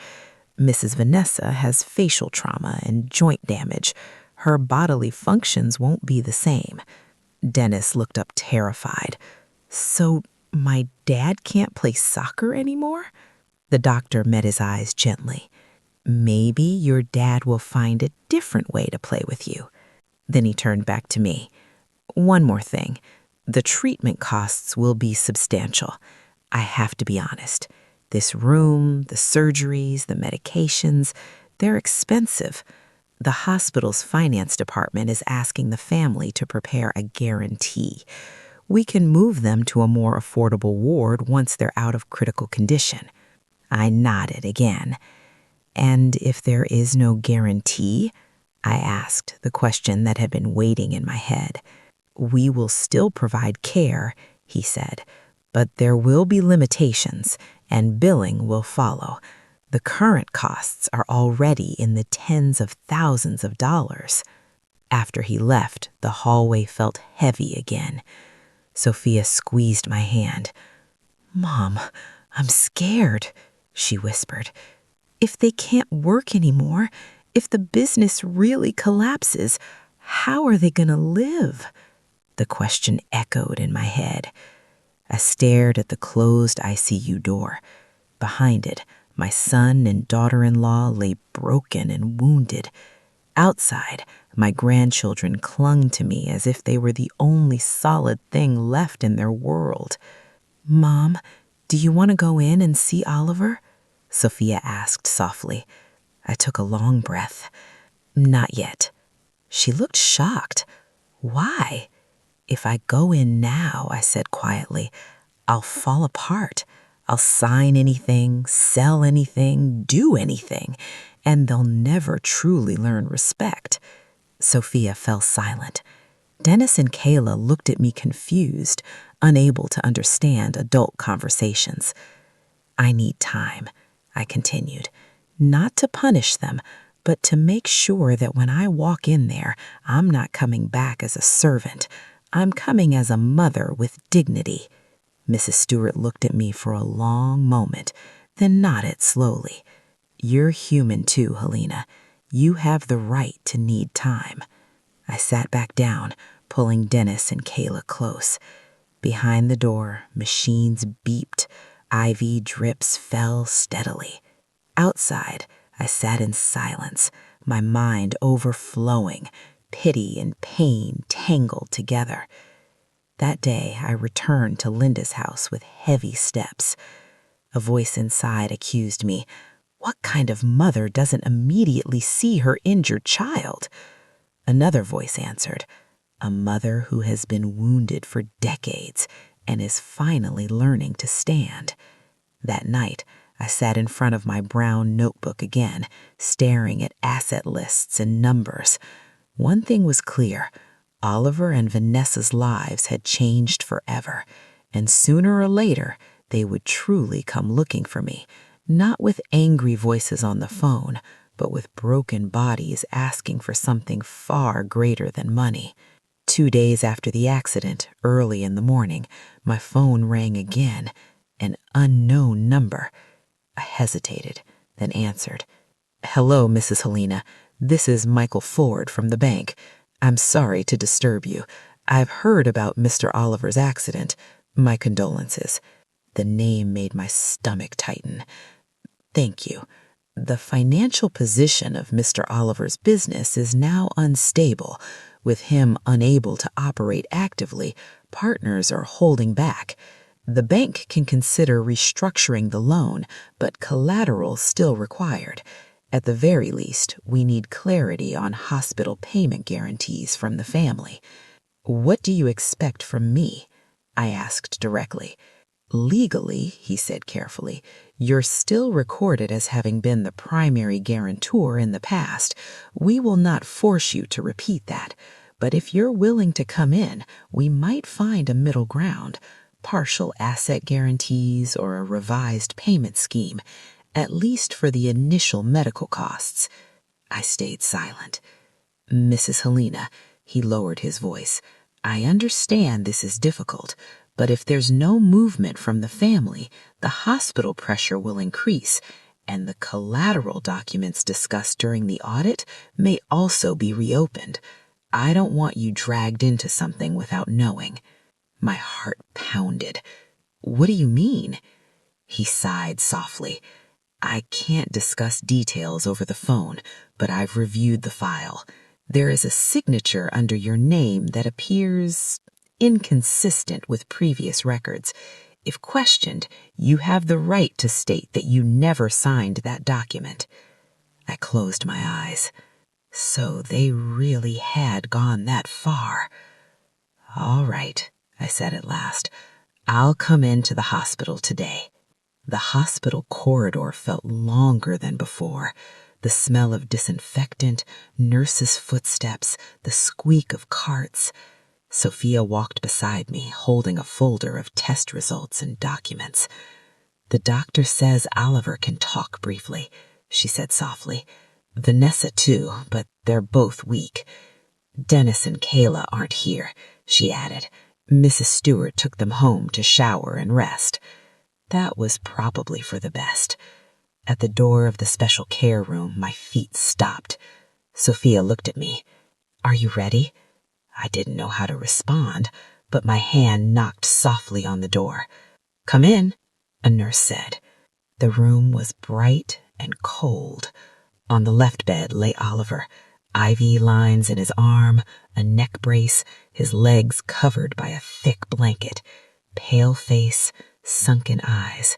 [SPEAKER 1] Mrs. Vanessa has facial trauma and joint damage. Her bodily functions won't be the same." Dennis looked up terrified. "So my dad can't play soccer anymore?" The doctor met his eyes gently. "Maybe your dad will find a different way to play with you." Then he turned back to me. "One more thing. The treatment costs will be substantial. I have to be honest. This room, the surgeries, the medications, they're expensive. The hospital's finance department is asking the family to prepare a guarantee. We can move them to a more affordable ward once they're out of critical condition." I nodded again. "And if there is no guarantee?" I asked, the question that had been waiting in my head. "We will still provide care," he said, "but there will be limitations, and billing will follow. The current costs are already in the tens of thousands of dollars." After he left, the hallway felt heavy again. Sophia squeezed my hand. "Mom, I'm scared," she whispered. "If they can't work anymore, If the business really collapses, how are they going to live? The question echoed in my head. I stared at the closed ICU door. Behind it, my son and daughter-in-law lay broken and wounded. Outside, my grandchildren clung to me as if they were the only solid thing left in their world. "Mom, do you want to go in and see Oliver?" Sophia asked softly. I took a long breath. "Not yet." She looked shocked. "Why?" "If I go in now," I said quietly, "I'll fall apart. I'll sign anything, sell anything, do anything, and they'll never truly learn respect." Sophia fell silent. Dennis and Kayla looked at me confused, unable to understand adult conversations. "I need time," I continued, "not to punish them, but to make sure that when I walk in there, I'm not coming back as a servant. I'm coming as a mother with dignity." Mrs. Stewart looked at me for a long moment, then nodded slowly. "You're human too, Helena. You have the right to need time." I sat back down, pulling Dennis and Kayla close. Behind the door, machines beeped. IV drips fell steadily. Outside, I sat in silence, my mind overflowing, pity and pain tangled together. That day, I returned to Linda's house with heavy steps. A voice inside accused me. What kind of mother doesn't immediately see her injured child? Another voice answered, a mother who has been wounded for decades and is finally learning to stand. That night, I sat in front of my brown notebook again, staring at asset lists and numbers. One thing was clear. Oliver and Vanessa's lives had changed forever, and sooner or later, they would truly come looking for me, not with angry voices on the phone, but with broken bodies asking for something far greater than money. 2 days after the accident, early in the morning, my phone rang again, an unknown number. I hesitated, then answered. "Hello, Mrs. Helena. This is Michael Ford from the bank. I'm sorry to disturb you. I've heard about Mr. Oliver's accident. My condolences." The name made my stomach tighten. "Thank you. The financial position of Mr. Oliver's business is now unstable. With him unable to operate actively, partners are holding back. The bank can consider restructuring the loan, but collateral still required. At the very least, we need clarity on hospital payment guarantees from the family." "What do you expect from me?" I asked directly. "Legally," he said carefully, "you're still recorded as having been the primary guarantor in the past. We will not force you to repeat that. But if you're willing to come in, we might find a middle ground. Partial asset guarantees or a revised payment scheme, at least for the initial medical costs." I stayed silent. "Mrs. Helena," he lowered his voice, "I understand this is difficult, but if there's no movement from the family, the hospital pressure will increase, and the collateral documents discussed during the audit may also be reopened. I don't want you dragged into something without knowing." My heart pounded. "What do you mean?" He sighed softly. "I can't discuss details over the phone, but I've reviewed the file. There is a signature under your name that appears inconsistent with previous records. If questioned, you have the right to state that you never signed that document." I closed my eyes. So they really had gone that far. "All right," I said at last. "I'll come into the hospital today." The hospital corridor felt longer than before. The smell of disinfectant, nurses' footsteps, the squeak of carts. Sophia walked beside me, holding a folder of test results and documents. "The doctor says Oliver can talk briefly," she said softly. "Vanessa too, but they're both weak. Dennis and Kayla aren't here," she added. "Mrs. Stewart took them home to shower and rest." That was probably for the best. At the door of the special care room, my feet stopped. Sophia looked at me. "Are you ready?" I didn't know how to respond, but my hand knocked softly on the door. "Come in," a nurse said. The room was bright and cold. On the left bed lay Oliver, IV lines in his arm, a neck brace, his legs covered by a thick blanket, pale face, sunken eyes.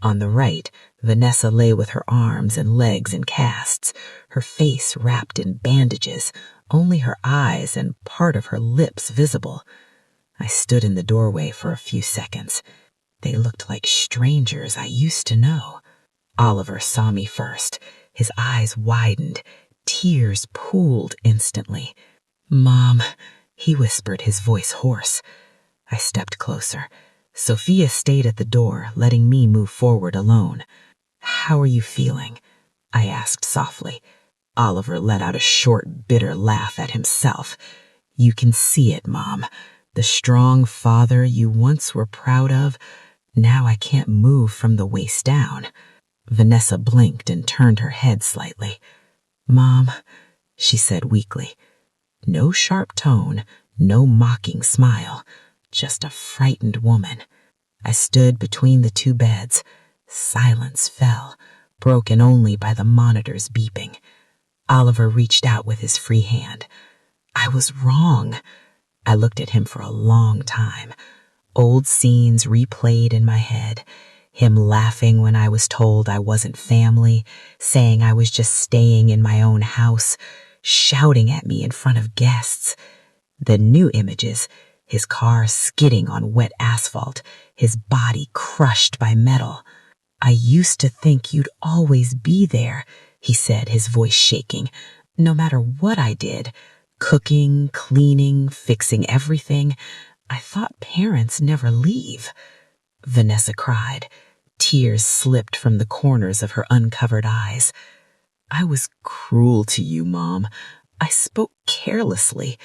[SPEAKER 1] On the right, Vanessa lay with her arms and legs in casts, her face wrapped in bandages, only her eyes and part of her lips visible. I stood in the doorway for a few seconds. They looked like strangers I used to know. Oliver saw me first. His eyes widened. Tears pooled instantly. "Mom," he whispered, his voice hoarse. I stepped closer. Sophia stayed at the door, letting me move forward alone. "How are you feeling?" I asked softly. Oliver let out a short, bitter laugh at himself. "You can see it, Mom. The strong father you once were proud of, now I can't move from the waist down." Vanessa blinked and turned her head slightly. "Mom," she said weakly. No sharp tone, no mocking smile, just a frightened woman. I stood between the two beds. Silence fell, broken only by the monitor's beeping. Oliver reached out with his free hand. I was wrong. I looked at him for a long time. Old scenes replayed in my head. Him laughing when I was told I wasn't family, saying I was just staying in my own house, shouting at me in front of guests. The new images, his car skidding on wet asphalt, his body crushed by metal. "I used to think you'd always be there," he said, his voice shaking. "No matter what I did, cooking, cleaning, fixing everything, I thought parents never leave." Vanessa cried. Tears slipped from the corners of her uncovered eyes. "I was cruel to you, Mom. I spoke carelessly.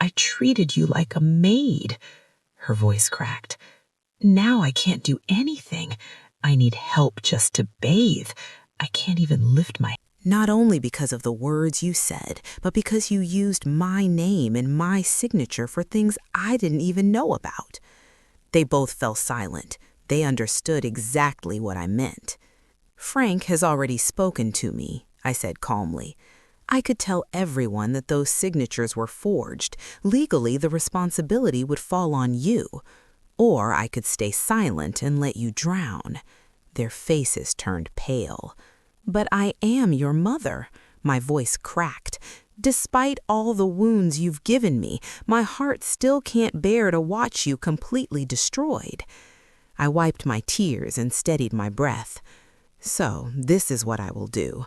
[SPEAKER 1] I treated you like a maid." Her voice cracked. "Now I can't do anything. I need help just to bathe. I can't even lift my—" "Not only because of the words you said, but because you used my name and my signature for things I didn't even know about." They both fell silent. They understood exactly what I meant. "Frank has already spoken to me," I said calmly. "I could tell everyone that those signatures were forged. Legally, the responsibility would fall on you. Or I could stay silent and let you drown." Their faces turned pale. "But I am your mother." My voice cracked. "Despite all the wounds you've given me, my heart still can't bear to watch you completely destroyed." I wiped my tears and steadied my breath. "So, this is what I will do.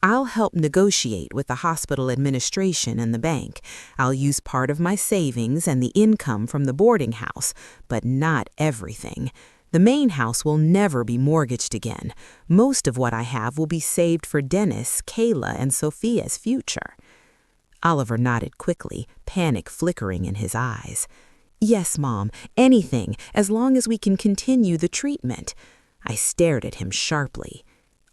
[SPEAKER 1] I'll help negotiate with the hospital administration and the bank. I'll use part of my savings and the income from the boarding house, but not everything. The main house will never be mortgaged again. Most of what I have will be saved for Dennis, Kayla, and Sophia's future." Oliver nodded quickly, panic flickering in his eyes. "Yes, Mom, anything, as long as we can continue the treatment." I stared at him sharply.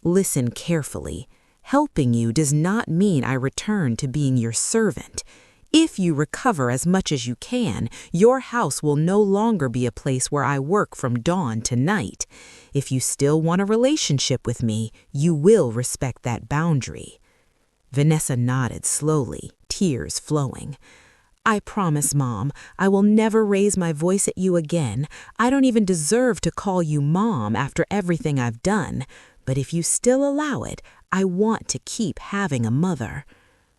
[SPEAKER 1] "Listen carefully. Helping you does not mean I return to being your servant. If you recover as much as you can, your house will no longer be a place where I work from dawn to night. If you still want a relationship with me, you will respect that boundary." Vanessa nodded slowly, tears flowing. "I promise, Mom, I will never raise my voice at you again. I don't even deserve to call you Mom after everything I've done. But if you still allow it, I want to keep having a mother."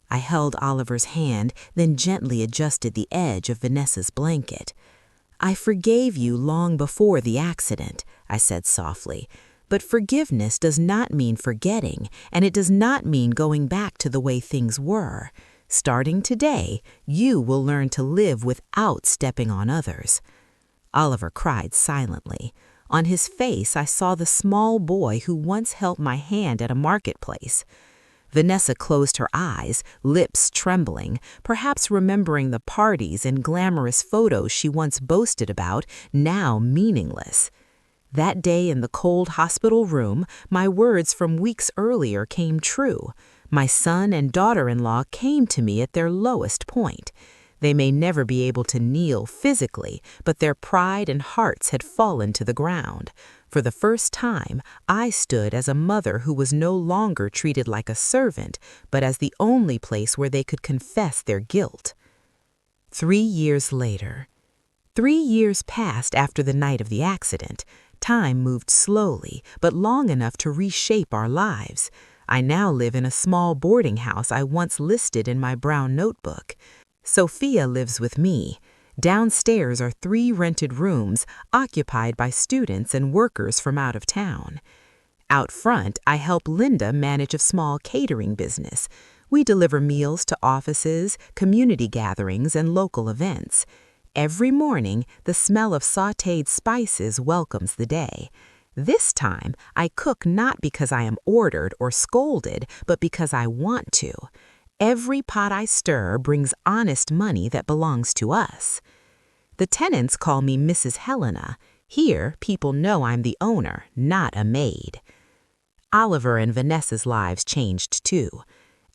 [SPEAKER 1] I held Oliver's hand, then gently adjusted the edge of Vanessa's blanket. "I forgave you long before the accident," I said softly. "But forgiveness does not mean forgetting, and it does not mean going back to the way things were. Starting today, you will learn to live without stepping on others." Oliver cried silently. On his face, I saw the small boy who once held my hand at a marketplace. Vanessa closed her eyes, lips trembling, perhaps remembering the parties and glamorous photos she once boasted about, now meaningless. That day in the cold hospital room, my words from weeks earlier came true. My son and daughter-in-law came to me at their lowest point. They may never be able to kneel physically, but their pride and hearts had fallen to the ground. For the first time, I stood as a mother who was no longer treated like a servant, but as the only place where they could confess their guilt. 3 years later. 3 years passed after the night of the accident. Time moved slowly, but long enough to reshape our lives. I now live in a small boarding house I once listed in my brown notebook. Sophia lives with me. Downstairs are 3 rented rooms occupied by students and workers from out of town. Out front, I help Linda manage a small catering business. We deliver meals to offices, community gatherings, and local events. Every morning, the smell of sautéed spices welcomes the day. This time, I cook not because I am ordered or scolded, but because I want to. Every pot I stir brings honest money that belongs to us. The tenants call me Mrs. Helena. Here, people know I'm the owner, not a maid. Oliver and Vanessa's lives changed too.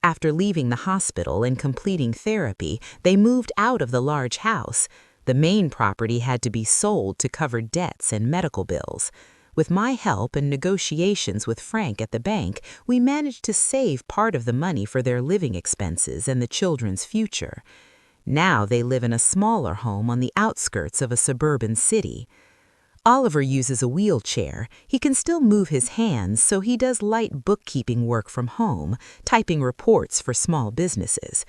[SPEAKER 1] After leaving the hospital and completing therapy, they moved out of the large house. The main property had to be sold to cover debts and medical bills. With my help and negotiations with Frank at the bank, we managed to save part of the money for their living expenses and the children's future. Now they live in a smaller home on the outskirts of a suburban city. Oliver uses a wheelchair. He can still move his hands, so he does light bookkeeping work from home, typing reports for small businesses.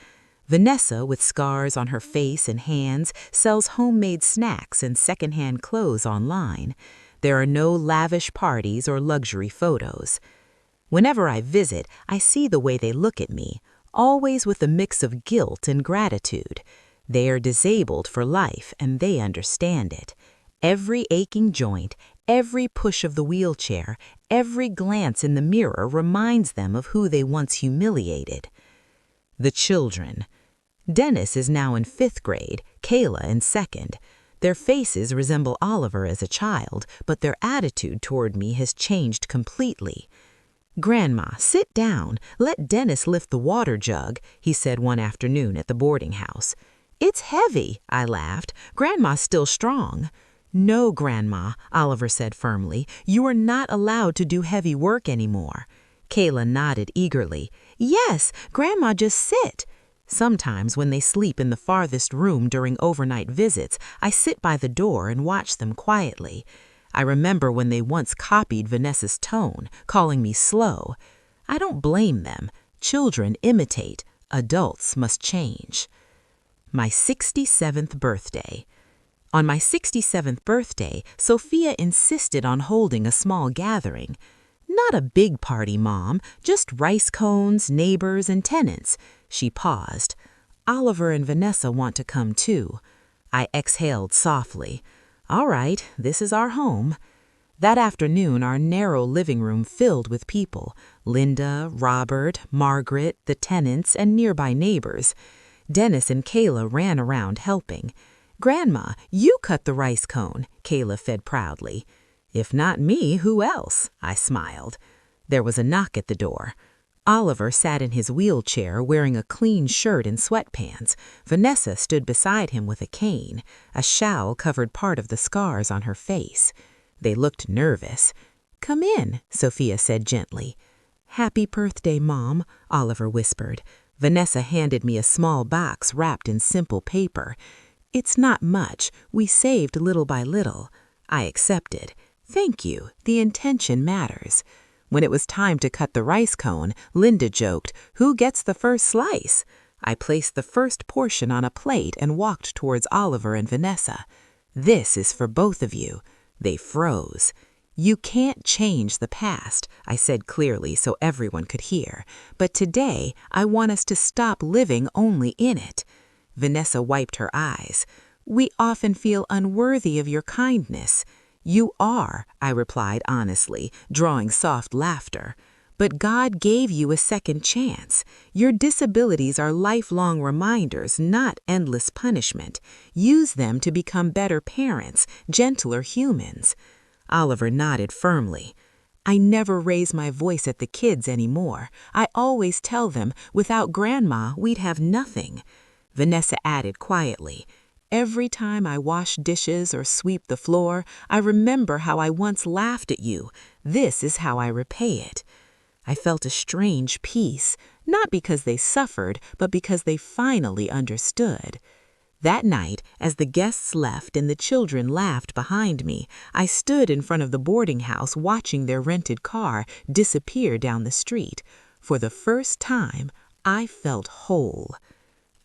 [SPEAKER 1] Vanessa, with scars on her face and hands, sells homemade snacks and secondhand clothes online. There are no lavish parties or luxury photos. Whenever I visit, I see the way they look at me, always with a mix of guilt and gratitude. They are disabled for life, and they understand it. Every aching joint, every push of the wheelchair, every glance in the mirror reminds them of who they once humiliated. The children. Dennis is now in 5th grade, Kayla in 2nd. Their faces resemble Oliver as a child, but their attitude toward me has changed completely. "Grandma, sit down. Let Dennis lift the water jug," he said one afternoon at the boarding house. "It's heavy," I laughed. "Grandma's still strong." "No, Grandma," Oliver said firmly. "You are not allowed to do heavy work anymore." Kayla nodded eagerly. "Yes, Grandma, just sit." Sometimes when they sleep in the farthest room during overnight visits, I sit by the door and watch them quietly. I remember when they once copied Vanessa's tone, calling me slow. I don't blame them. Children imitate. Adults must change. My 67th birthday. On my 67th birthday, Sophia insisted on holding a small gathering. "Not a big party, Mom, just rice cones, neighbors, and tenants." She paused. "Oliver and Vanessa want to come too." I exhaled softly. "All right, this is our home." That afternoon, our narrow living room filled with people. Linda, Robert, Margaret, the tenants, and nearby neighbors. Dennis and Kayla ran around helping. "Grandma, you cut the rice cone," Kayla fed proudly. "If not me, who else?" I smiled. There was a knock at the door. Oliver sat in his wheelchair wearing a clean shirt and sweatpants. Vanessa stood beside him with a cane. A shawl covered part of the scars on her face. They looked nervous. "Come in," Sophia said gently. "Happy birthday, Mom," Oliver whispered. Vanessa handed me a small box wrapped in simple paper. "It's not much. We saved little by little." I accepted. "Thank you. The intention matters." When it was time to cut the rice cone, Linda joked, "Who gets the first slice?" I placed the first portion on a plate and walked towards Oliver and Vanessa. "This is for both of you." They froze. "You can't change the past," I said clearly so everyone could hear. "But today, I want us to stop living only in it." Vanessa wiped her eyes. "We often feel unworthy of your kindness." "You are," I replied honestly, drawing soft laughter. "But God gave you a second chance. Your disabilities are lifelong reminders, not endless punishment. Use them to become better parents, gentler humans." Oliver nodded firmly. I never raise my voice at the kids anymore. I always tell them, without Grandma, we'd have nothing. Vanessa added quietly, every time I wash dishes or sweep the floor, I remember how I once laughed at you. This is how I repay it. I felt a strange peace, not because they suffered, but because they finally understood. That night, as the guests left and the children laughed behind me, I stood in front of the boarding house watching their rented car disappear down the street. For the first time, I felt whole.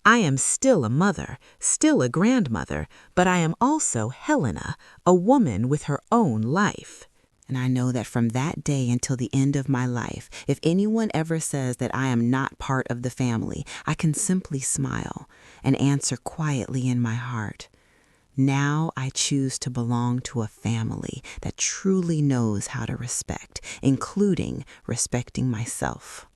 [SPEAKER 1] I am still a mother, still a grandmother, but I am also Helena, a woman with her own life. And I know that from that day until the end of my life, if anyone ever says that I am not part of the family, I can simply smile and answer quietly in my heart. Now I choose to belong to a family that truly knows how to respect, including respecting myself.